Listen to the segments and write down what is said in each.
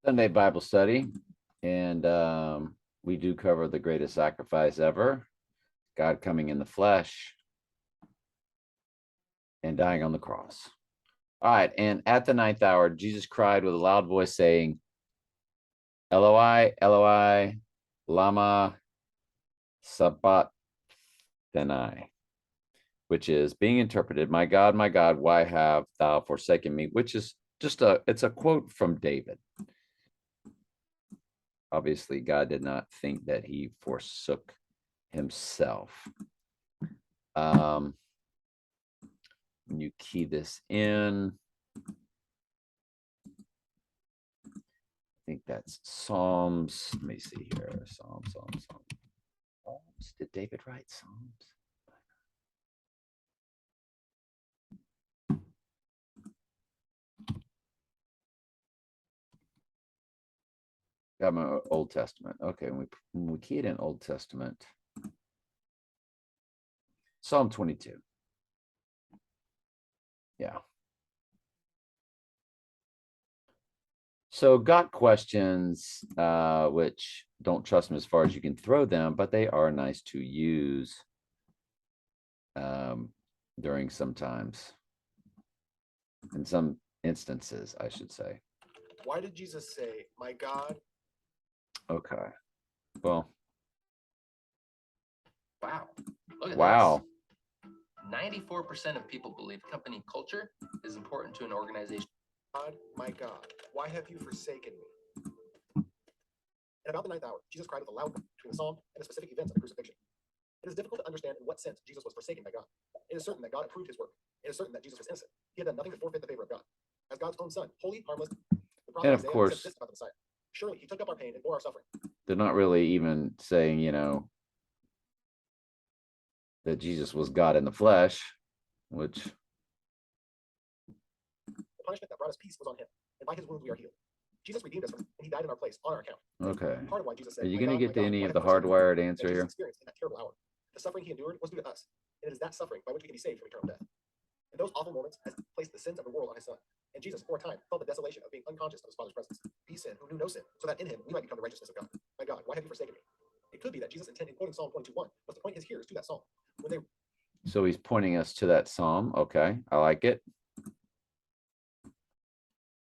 Sunday Bible study, and we do cover the greatest sacrifice ever, God coming in the flesh and dying on the cross. All right, and at the ninth hour, Jesus cried with a loud voice, saying, Eloi, Eloi, lama sabachthani, which is being interpreted, my God, why have thou forsaken me? Which is it's a quote from David. Obviously, God did not think that he forsook himself. When you key this in, I think that's Psalms. Let me see here. Psalms. Did David write Psalms? Got my Old Testament. Okay, when we key it in Old Testament, Psalm 22. Yeah. So got questions, which don't trust them as far as you can throw them, but they are nice to use during sometimes, in some instances, I should say. Why did Jesus say, my God? Okay. Well. Wow. Look at Wow. This. 94% of people believe company culture is important to an organization. God, my God, why have you forsaken me? At about the ninth hour, Jesus cried with a loud voice between the psalm and the specific events of the crucifixion. It is difficult to understand in what sense Jesus was forsaken by God. It is certain that God approved his work. It is certain that Jesus was innocent. He had done nothing to forfeit the favor of God. As God's own son, holy, harmless, the prophet And of Isaiah course, said this about the Messiah. Surely he took up our pain and bore our suffering. They're not really even saying, that Jesus was God in the flesh, which. The punishment that brought us peace was on him, and by his wounds we are healed. Jesus redeemed us, and he died in our place on our account. Okay. Part of why Jesus said, Are you "My going to God, get my to God, any why of have the you forsaken me?" hardwired that answer Jesus here? experienced in that terrible hour. The suffering he endured was due to us, and it is that suffering by which we can be saved from eternal death. In those awful moments, has placed the sins of the world on his son. And Jesus, for a time, felt the desolation of being unconscious of his Father's presence. He sinned who knew no sin, so that in him we might become the righteousness of God. My God, why have you forsaken me? It could be that Jesus' intent in quoting Psalm 22:1 was to point his hearers to that psalm. So he's pointing us to that psalm. Okay, I like it.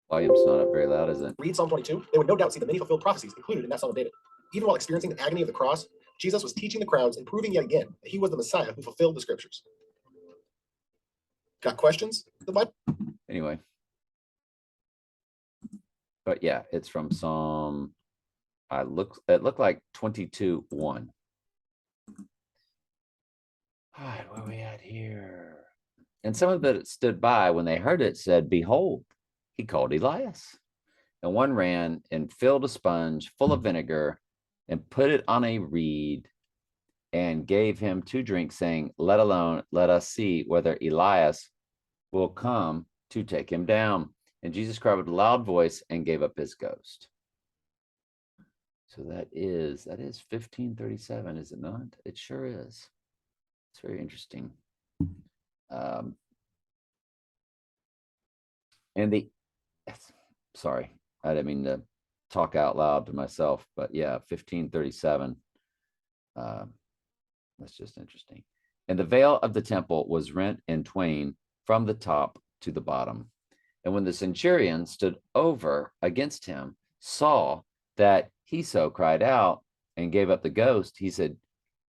Volume's not up very loud, is it? Read Psalm 22, they would no doubt see the many fulfilled prophecies included in that Psalm of David. Even while experiencing the agony of the cross, Jesus was teaching the crowds and proving yet again that he was the Messiah who fulfilled the scriptures. Got questions? Anyway. But yeah, it's from Psalm. It looked like 22:1. All right, where are we at here? And some of that stood by when they heard it said, behold, he called Elias. And one ran and filled a sponge full of vinegar and put it on a reed and gave him to drink, saying, let alone, let us see whether Elias will come to take him down. And Jesus cried with a loud voice and gave up his ghost. So that is 1537, is it not? It sure is. It's very interesting. Sorry, I didn't mean to talk out loud to myself, but yeah, 1537. That's just interesting. And the veil of the temple was rent in twain from the top to the bottom. And when the centurion stood over against him, saw that he so cried out and gave up the ghost, he said,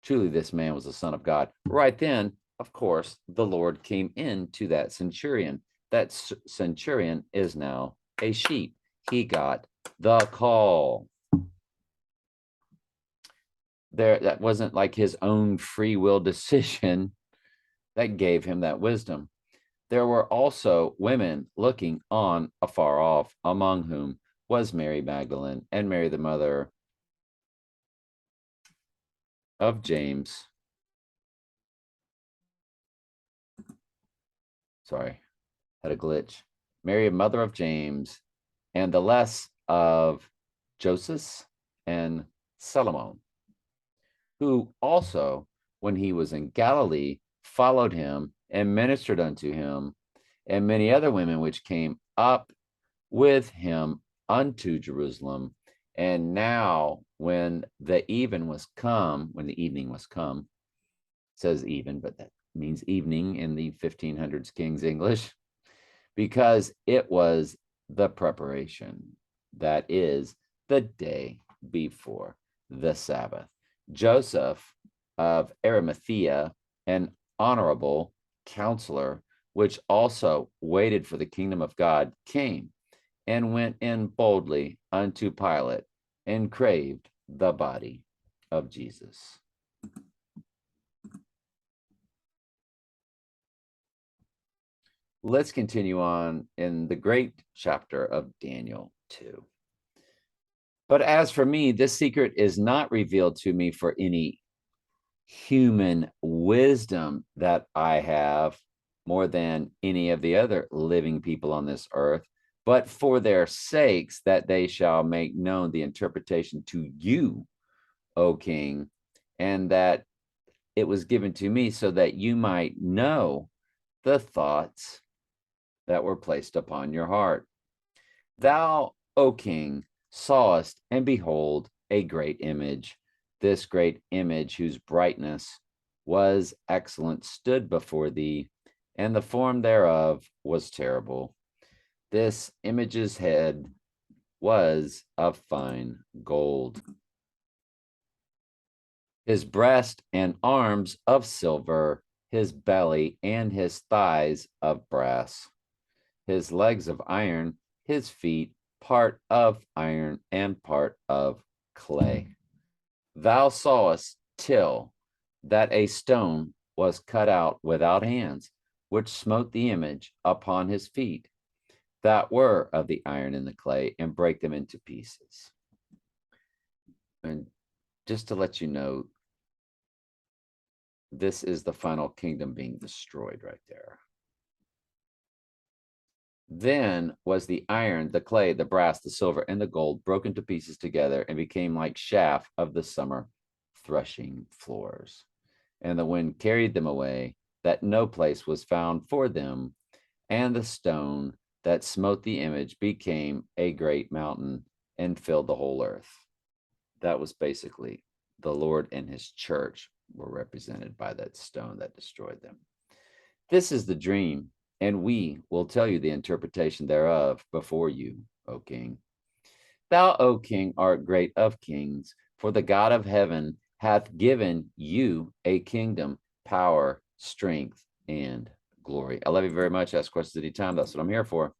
truly, this man was the Son of God. Right then, of course, the Lord came into that centurion. That centurion is now a sheep. He got the call. That wasn't like his own free will decision that gave him that wisdom. There were also women looking on afar off, among whom was Mary Magdalene and Mary, the mother of James. Sorry, had a glitch. Mary, mother of James, and the less of Joseph and Salome, who also, when he was in Galilee, followed him and ministered unto him, and many other women which came up with him unto Jerusalem. And now when the evening was come, it says even, but that means evening in the 1500s King's English, because it was the preparation, that is the day before the Sabbath. Joseph of Arimathea, an honorable counselor, which also waited for the kingdom of God, came and went in boldly unto Pilate and craved the body of Jesus. Let's continue on in the great chapter of Daniel 2. But as for me, this secret is not revealed to me for any human wisdom that I have more than any of the other living people on this earth, but for their sakes, that they shall make known the interpretation to you, O King, and that it was given to me so that you might know the thoughts that were placed upon your heart. Thou, O King, sawest, and behold, a great image. This great image, whose brightness was excellent, stood before thee, and the form thereof was terrible. This image's head was of fine gold, his breast and arms of silver, his belly and his thighs of brass, his legs of iron, his feet part of iron and part of clay. Thou sawest till that a stone was cut out without hands, which smote the image upon his feet, that were of the iron and the clay, and break them into pieces. And just to let you know, this is the final kingdom being destroyed right there. Then was the iron, the clay, the brass, the silver, and the gold broken to pieces together and became like chaff of the summer threshing floors. And the wind carried them away, that no place was found for them. And the stone that smote the image became a great mountain and filled the whole earth. That was basically the Lord and his church were represented by that stone that destroyed them. This is the dream, and we will tell you the interpretation thereof before you, O King. Thou, O King, art great of kings, for the God of heaven hath given you a kingdom, power, strength, and glory. I love you very much. Ask questions anytime. That's what I'm here for.